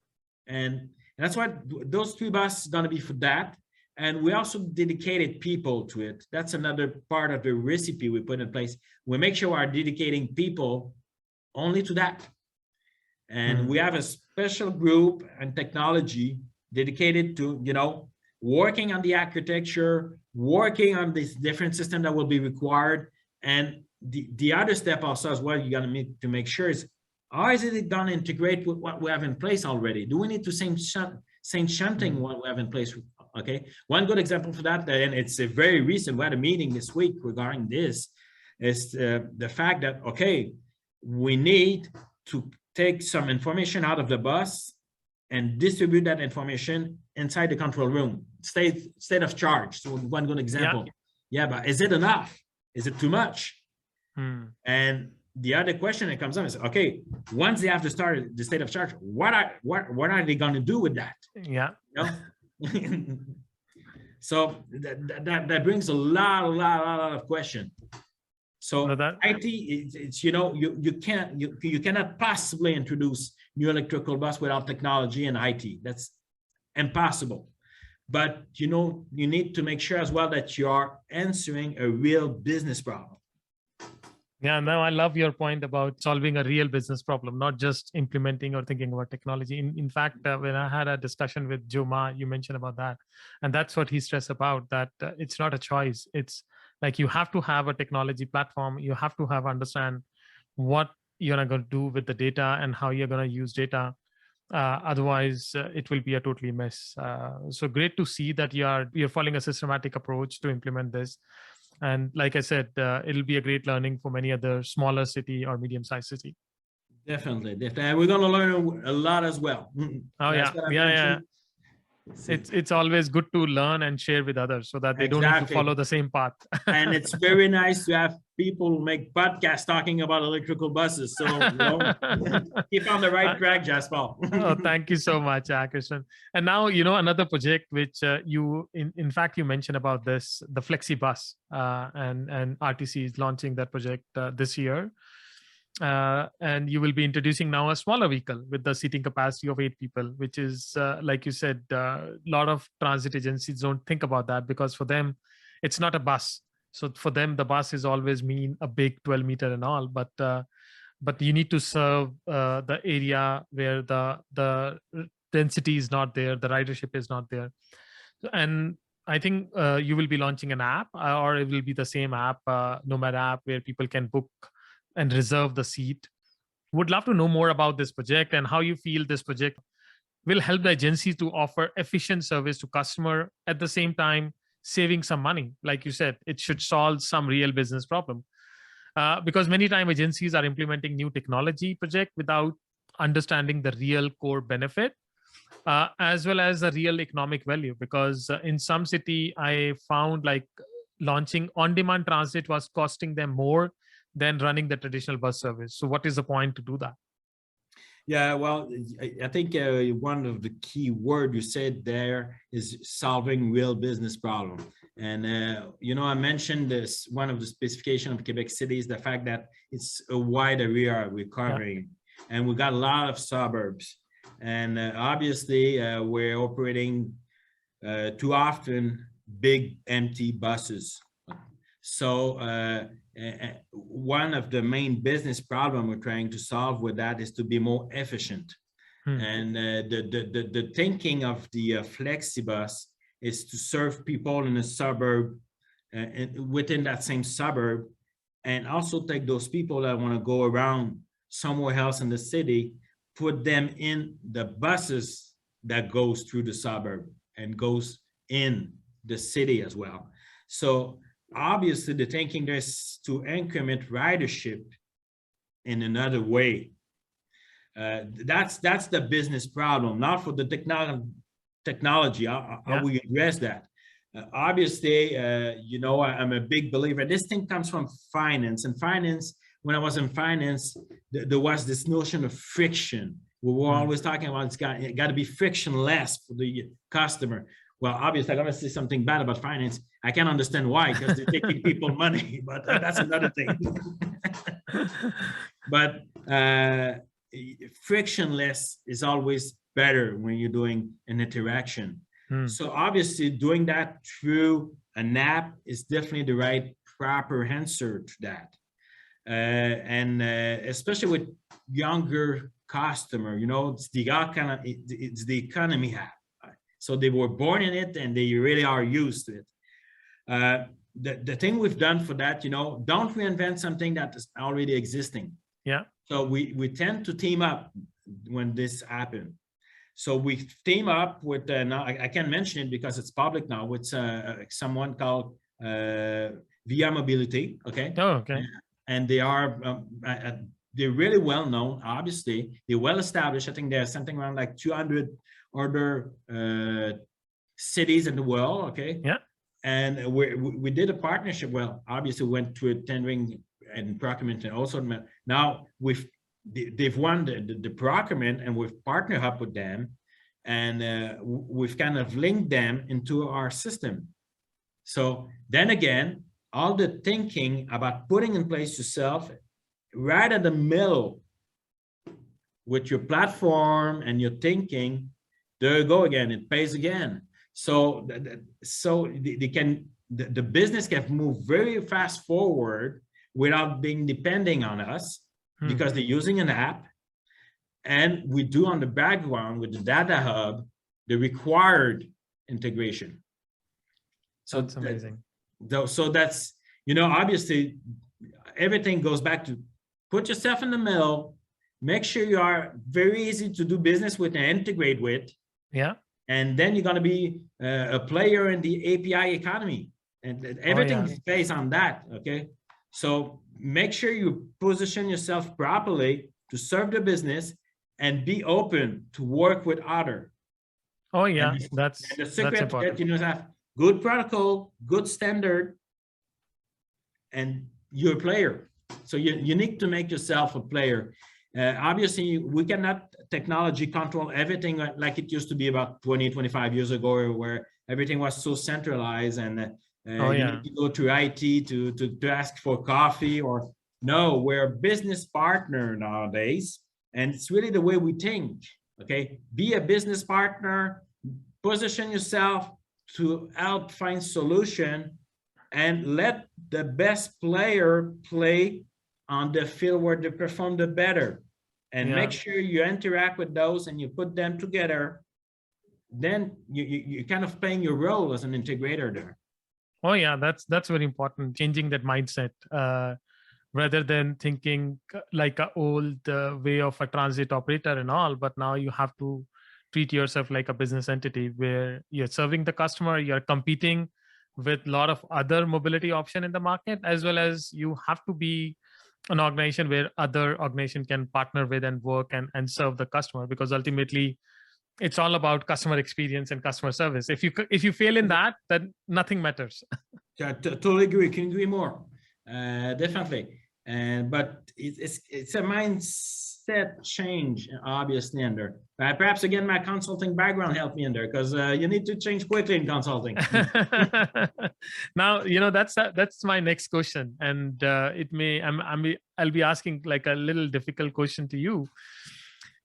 and that's what those 3 buses are going to be for that. And we also dedicated people to it. That's another part of the recipe we put in place. We make sure we're dedicating people only to that. And we have a special group and technology dedicated to, you know, working on the architecture, working on this different system that will be required. And the other step also as well, you got to make sure is, how is it going to integrate with what we have in place already? Do we need to same shunting what we have in place? Okay, one good example for that, and it's a very recent, we had a meeting this week regarding this, is the fact that, okay, we need to take some information out of the bus and distribute that information inside the control room, state of charge. So one good example. Yeah, but is it enough? Is it too much? And the other question that comes up is, okay, once they have to start the state of charge, what are they going to do with that? Yeah. You know? So that brings a lot of questions. So IT, it's you know, you cannot possibly introduce new electrical bus without technology and IT. That's impossible. But you know, you need to make sure as well that you are answering a real business problem. Yeah, no, I love your point about solving a real business problem, not just implementing or thinking about technology. In fact, when I had a discussion with Joma, you mentioned about that. And that's what he stressed about, that it's not a choice. It's like you have to have a technology platform. You have to understand what you're going to do with the data and how you're going to use data. Otherwise, it will be a totally mess. So great to see that you're following a systematic approach to implement this. And like I said, it'll be a great learning for many other smaller city or medium-sized city. Definitely. And we're going to learn a lot as well. Oh, yeah. It's always good to learn and share with others so that they don't need to follow the same path. And it's very nice to have people who make podcasts talking about electrical buses. So you know, keep on the right track, Jasper. Oh, thank you so much, Christian. And now, you know, another project which you, in fact, you mentioned about this, the Flexibus, and RTC is launching that project this year. And you will be introducing now a smaller vehicle with the seating capacity of 8 people, which is, like you said, a lot of transit agencies don't think about that because for them, it's not a bus. So for them, the bus is always mean a big 12-meter and all, but you need to serve the area where the density is not there, the ridership is not there. And I think you will be launching an app, or it will be the same app, Nomade app, where people can book and reserve the seat. Would love to know more about this project and how you feel this project will help the agency to offer efficient service to customer, at the same time saving some money. Like you said, it should solve some real business problem. Because many times agencies are implementing new technology project without understanding the real core benefit, as well as the real economic value. Because in some city, I found like launching on-demand transit was costing them more than running the traditional bus service. So what is the point to do that? Yeah, well, I think one of the key word you said there is solving real business problem. And, I mentioned this, one of the specification of Quebec City is the fact that it's a wide area we're covering. And we got a lot of suburbs. And obviously, we're operating too often big empty buses. So one of the main business problem we're trying to solve with that is to be more efficient. And the thinking of the Flexibus is to serve people in a suburb within that same suburb, and also take those people that want to go around somewhere else in the city, put them in the buses that goes through the suburb and goes in the city as well. So obviously the thinking there is to increment ridership in another way. That's the business problem, not for the technology. How we address that? Obviously, I'm a big believer. This thing comes from finance, and finance, when I was in finance, there was this notion of friction. We were always talking about it got to be frictionless for the customer. Well, obviously, I'm going to say something bad about finance. I can't understand why, because they're taking people money, but that's another thing. But frictionless is always better when you're doing an interaction. So obviously, doing that through an app is definitely the right, proper answer to that. And especially with younger customer, it's the economy app. So they were born in it and they really are used to it. The thing we've done for that, don't reinvent something that is already existing. Yeah. So we tend to team up when this happens. So we team up with, now I can't mention it because it's public now, with someone called Via Mobility, okay? Oh, okay. And they are, they're really well known, obviously. They're well established. I think there's something around like 200 other cities in the world, okay? Yeah. And we did a partnership. Well, obviously went through tendering and procurement, and also now they've won the procurement, and we've partnered up with them, and we've kind of linked them into our system. So then again, all the thinking about putting in place yourself right in the middle with your platform and your thinking, there you go again, it pays again. So the business can move very fast forward without being depending on us, because they're using an app, and we do on the background with the data hub the required integration. So that's amazing. So that's, obviously everything goes back to put yourself in the middle, make sure you are very easy to do business with and integrate with. Yeah. And then you're going to be a player in the API economy, and everything is based on that. Okay. So make sure you position yourself properly to serve the business and be open to work with others. Oh yeah, and that's the secret important. that have good protocol, good standard, and you're a player. So you need to make yourself a player. Obviously, we cannot technology control everything like it used to be about 20, 25 years ago, where everything was so centralized, and you need to go to IT to ask for coffee, or no, we're a business partner nowadays. And it's really the way we think, okay? Be a business partner, position yourself to help find solution, and let the best player play on the field where they perform the better. And make sure you interact with those and you put them together. Then you're kind of playing your role as an integrator there. Oh yeah, that's very important. Changing that mindset, rather than thinking like an old way of a transit operator and all, but now you have to treat yourself like a business entity where you're serving the customer, you're competing with a lot of other mobility option in the market, as well as you have to be an organization where other organization can partner with and work and serve the customer, because ultimately it's all about customer experience and customer service. If you fail in that, then nothing matters. Yeah, totally agree. Can agree more. Definitely. but it's a mindset change, obviously, in there. Perhaps again, my consulting background helped me in there, because you need to change quickly in consulting. Now, that's my next question, and I'll be asking like a little difficult question to you,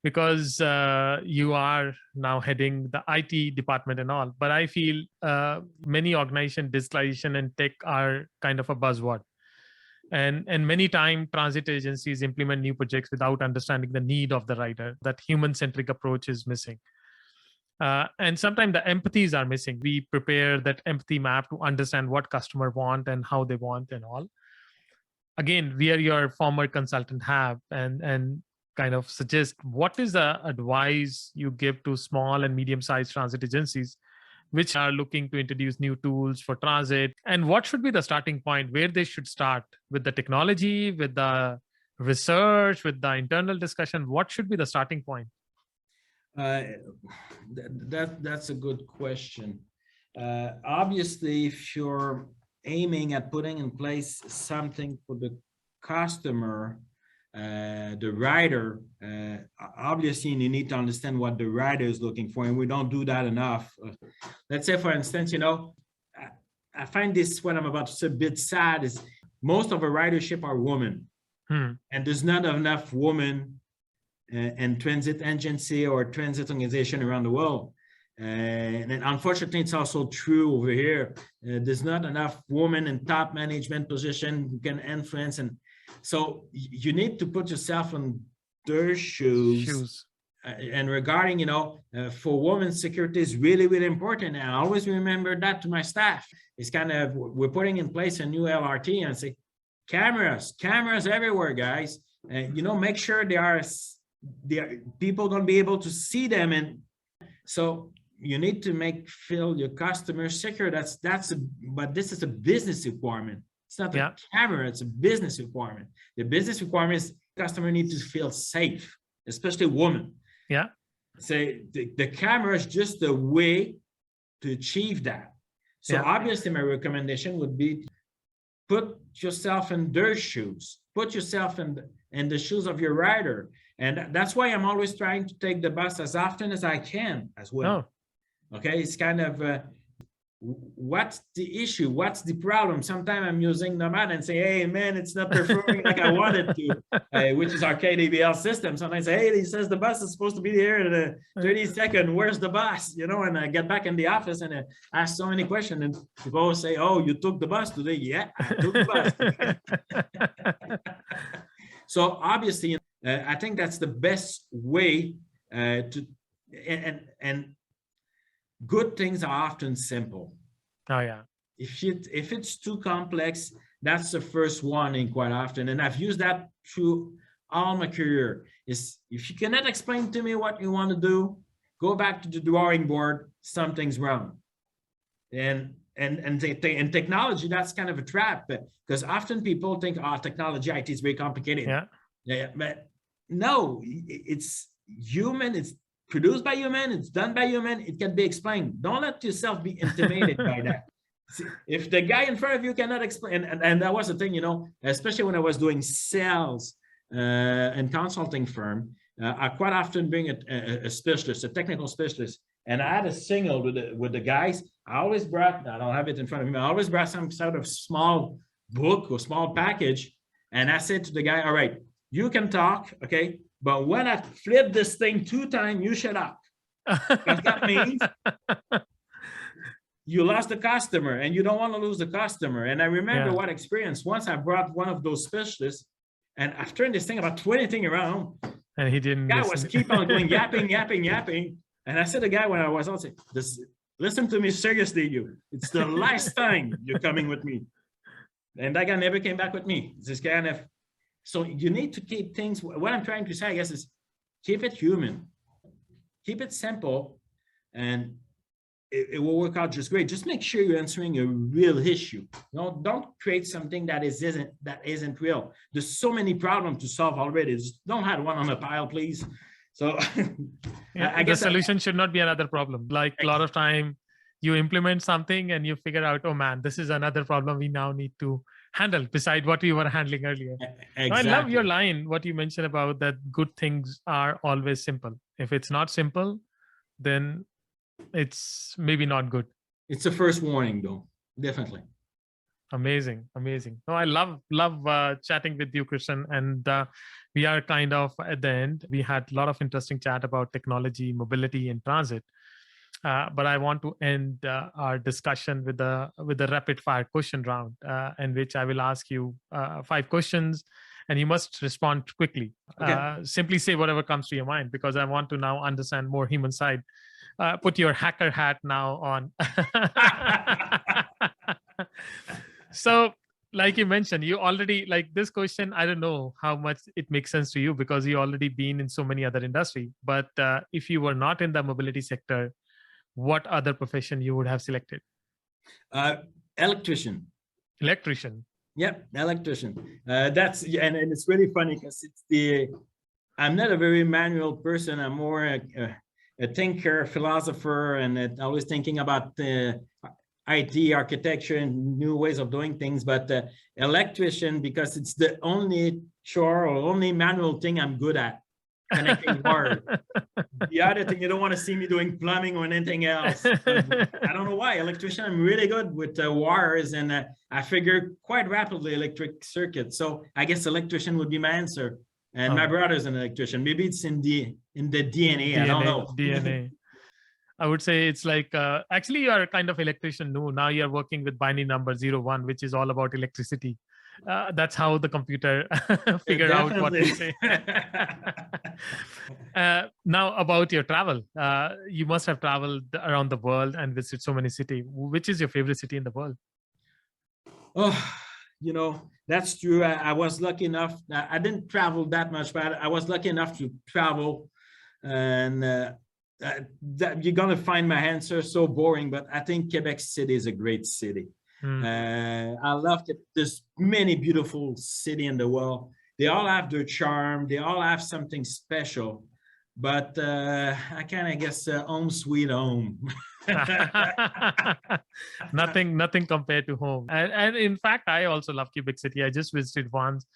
because you are now heading the IT department and all. But I feel many organizations, digitalization and tech are kind of a buzzword. And many times transit agencies implement new projects without understanding the need of the rider. That human-centric approach is missing. And sometimes the empathies are missing. We prepare that empathy map to understand what customer want and how they want and all. Again, where your former consultant have and kind of suggest what is the advice you give to small and medium-sized transit agencies which are looking to introduce new tools for transit, and what should be the starting point where they should start with the technology, with the research, with the internal discussion? What should be the starting point? That's a good question. Obviously, if you're aiming at putting in place something for the customer, the rider, obviously you need to understand what the rider is looking for, and we don't do that enough. Let's say, for instance, I find this, what I'm about to say, a bit sad, is most of our ridership are women, and there's not enough women in transit agency or transit organization around the world. And unfortunately, it's also true over here. There's not enough women in top management position who can influence, and so you need to put yourself in their shoes. And regarding, for women's security is really, really important. And I always remember that to my staff. It's kind of, we're putting in place a new LRT and say, cameras everywhere, guys. And, make sure they are people going to be able to see them. And so you need to feel your customers secure. But this is a business requirement. It's not a camera, it's a business requirement. The business requirement is customer need to feel safe, especially women. Yeah. Say the camera is just a way to achieve that. So obviously my recommendation would be put yourself in their shoes, put yourself in the shoes of your rider. And that's why I'm always trying to take the bus as often as I can as well. Oh. Okay, it's kind of, what's the issue? What's the problem? Sometimes I'm using Nomad and say, hey, man, it's not performing like I wanted to, which is our KDBL system. Sometimes I say, hey, he says the bus is supposed to be here in 30 seconds. Where's the bus? And I get back in the office and I ask so many questions. And people always say, oh, you took the bus today? Yeah, I took the bus. So obviously, I think that's the best way to, and good things are often simple. Oh yeah. If it's too complex, that's the first warning quite often. And I've used that through all my career. Is if you cannot explain to me what you want to do, go back to the drawing board. Something's wrong. And technology, that's kind of a trap, because often people think, oh, technology, IT is very complicated. Yeah. But no, it's human. It's produced by human, it's done by human, it can be explained. Don't let yourself be intimidated by that. See, if the guy in front of you cannot explain, and that was the thing, especially when I was doing sales and consulting firm, I quite often bring a specialist, a technical specialist, and I had a signal with the guys. I always brought, I don't have it in front of me, I always brought some sort of small book or small package, and I said to the guy, all right, you can talk, okay? But when I flip this thing 2 times, you shut up. Because that means you lost the customer and you don't want to lose the customer. And I remember what experience. Once I brought one of those specialists and I've turned this thing about 20 things around. And he didn't. The guy was keep on going yapping. And I said to the guy when I was out, listen to me seriously, you. It's the last time you're coming with me. And that guy never came back with me. This kind of. So you need to keep things, what I'm trying to say, I guess, is keep it human, keep it simple, and it will work out just great. Just make sure you're answering a real issue. Don't create something that isn't real. There's so many problems to solve already. Just don't have one on a pile, please. So I guess the solution should not be another problem. Like a lot of time you implement something and you figure out, oh man, this is another problem we now need to handle beside what we were handling earlier. Exactly. I love your line, what you mentioned about that good things are always simple. If it's not simple, then it's maybe not good. It's the first warning, though. Definitely. Amazing. No, I love chatting with you, Christian. And we are kind of at the end. We had a lot of interesting chat about technology, mobility, and transit. But I want to end our discussion with a rapid fire question round, in which I will ask you 5 questions, and you must respond quickly. Okay. Simply say whatever comes to your mind, because I want to now understand more human side. Put your hacker hat now on. So, like you mentioned, you already like this question. I don't know how much it makes sense to you because you already been in so many other industry. But if you were not in the mobility sector, what other profession you would have selected? Electrician. Electrician. Yep, electrician. That's and it's really funny because I'm not a very manual person. I'm more a thinker, philosopher, and always thinking about IT, architecture, and new ways of doing things. But electrician, because it's the only chore or only manual thing I'm good at, connecting wires. The other thing, you don't want to see me doing plumbing or anything else. I don't know why. Electrician, I'm really good with wires, and I figure quite rapidly electric circuits. So I guess electrician would be my answer. And my brother's an electrician. Maybe it's in the DNA. I don't know. DNA. I would say it's like actually you are kind of electrician. No, now you are working with binary number 01, which is all about electricity. That's how the computer figure out what to say. Now about your travel, you must have traveled around the world and visited so many cities. Which is your favorite city in the world? Oh, that's true. I was lucky enough. I didn't travel that much, but I was lucky enough to travel. And that you're gonna find my answer so boring, but I think Quebec City is a great city. I love it. There's many beautiful cities in the world. They all have their charm. They all have something special. But I kind of guess home sweet home. nothing compared to home. And in fact, I also love Quebec City. I just visited once,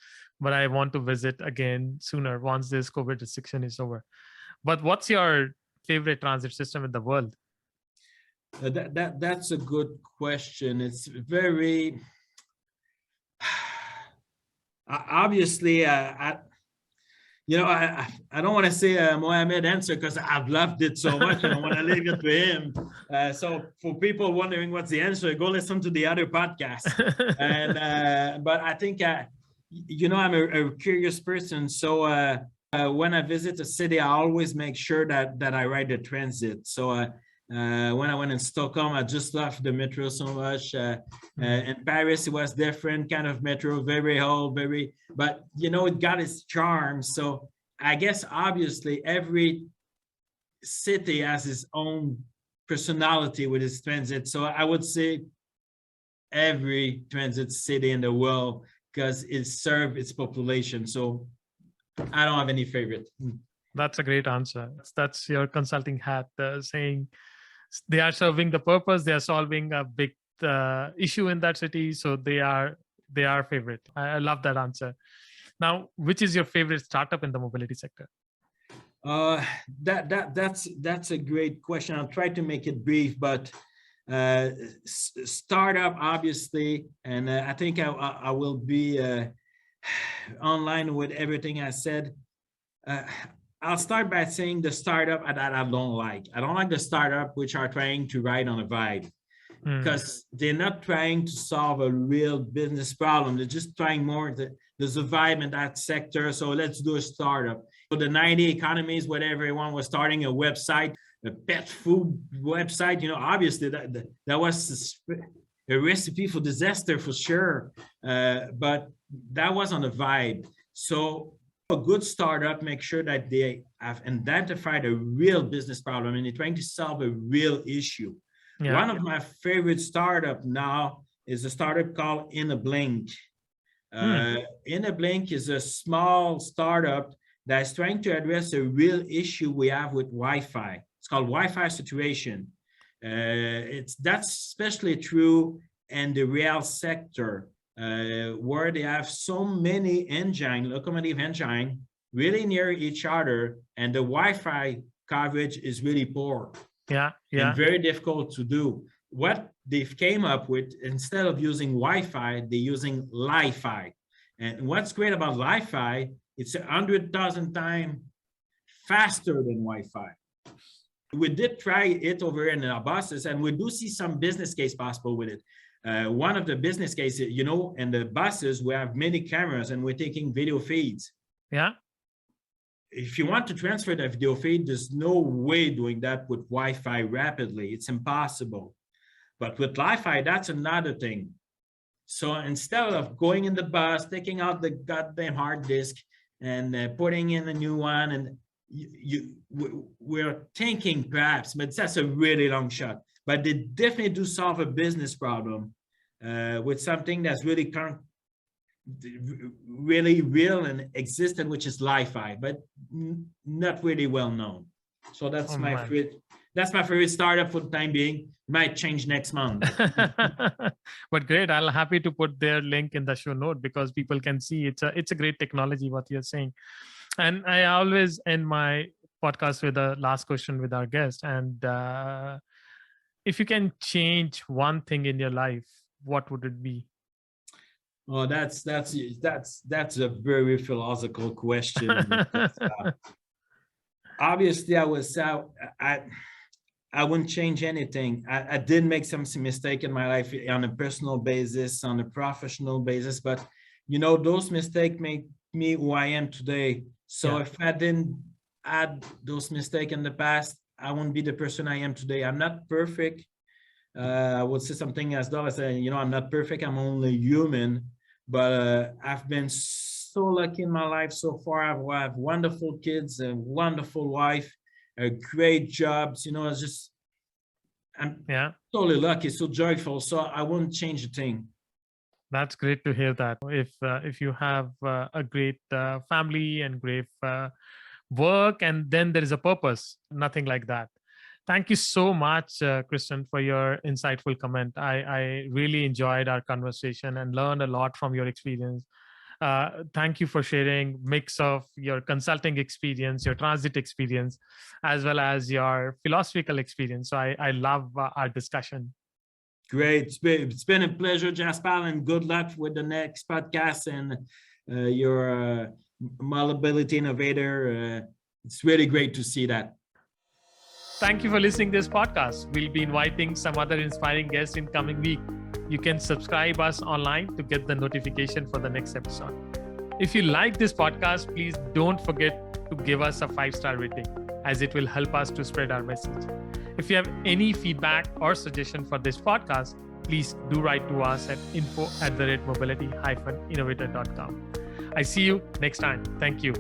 but I want to visit again sooner once this COVID restriction is over. But what's your favorite transit system in the world? That's a good question. It's very obviously I don't want to say Mohamed answer because I've loved it so much and I want to leave it to him. So for people wondering what's the answer, go listen to the other podcast. And but I think I'm a curious person, so when I visit a city, I always make sure that I ride the transit. So when I went in Stockholm, I just loved the metro so much. In Paris, it was different kind of metro, very old, but it got its charm. So I guess obviously every city has its own personality with its transit. So I would say every transit city in the world because it serves its population. So I don't have any favorite. That's a great answer. That's your consulting hat saying they are serving the purpose. They are solving a big issue in that city. So they are favorite. I love that answer. Now, which is your favorite startup in the mobility sector? That's a great question. I'll try to make it brief, but startup obviously, and I think I will be online with everything I said. I'll start by saying the startup that I don't like. I don't like the startup which are trying to ride on a vibe because they're not trying to solve a real business problem. They're just trying more there's a vibe in that sector. So let's do a startup. So the 90 economies, where everyone was starting a website, a pet food website, obviously that was a recipe for disaster for sure. But that was on a vibe. So a good startup makes sure that they have identified a real business problem and they're trying to solve a real issue. Yeah. One of my favorite startup now is a startup called In a Blink. In a Blink is a small startup that's trying to address a real issue we have with Wi-Fi. It's called Wi-Fi saturation. That's especially true in the rail sector. where they have so many locomotive engine, really near each other, and the Wi-Fi coverage is really poor. Yeah. And very difficult to do. What they've came up with, instead of using Wi-Fi, they're using Li-Fi. And what's great about Li-Fi, it's 100,000 times faster than Wi-Fi. We did try it over in our buses, and we do see some business case possible with it. One of the business cases, in the buses, we have many cameras and we're taking video feeds. Yeah. If you want to transfer the video feed, there's no way doing that with Wi-Fi rapidly. It's impossible. But with Li-Fi, that's another thing. So instead of going in the bus, taking out the goddamn hard disk and putting in a new one, and we're thinking perhaps, but that's a really long shot. But they definitely do solve a business problem with something that's really real and existent, which is Li-Fi, but not really well known. So that's my favorite startup for the time being. Might change next month. But great. I'll happy to put their link in the show note because people can see it's a great technology, what you're saying. And I always end my podcast with a last question with our guest. And if you can change one thing in your life, what would it be? Oh, that's a very philosophical question. Obviously, I would say I wouldn't change anything. I did make some mistake in my life on a personal basis, on a professional basis, but those mistakes make me who I am today. So if I didn't add those mistakes in the past, I wouldn't be the person I am today. I'm not perfect. I would say something as though I say, I'm not perfect. I'm only human. But I've been so lucky in my life so far. I have wonderful kids, a wonderful wife, a great jobs. I'm totally lucky, so joyful. So I wouldn't change a thing. That's great to hear that. If you have a great family and great work, and then there is a purpose, nothing like that. Thank you so much, Kristen, for your insightful comment. I really enjoyed our conversation and learned a lot from your experience. Thank you for sharing mix of your consulting experience, your transit experience, as well as your philosophical experience. So I love our discussion. Great. It's been a pleasure, Jasper, and good luck with the next podcast and your mobility innovator. It's really great to see that. Thank you for listening to this podcast. We'll be inviting some other inspiring guests in coming week. You can subscribe us online to get the notification for the next episode. If you like this podcast, please don't forget to give us a 5-star rating, as it will help us to spread our message. If you have any feedback or suggestion for this podcast, please do write to us at info@mobility-innovator.com. I see you next time. Thank you.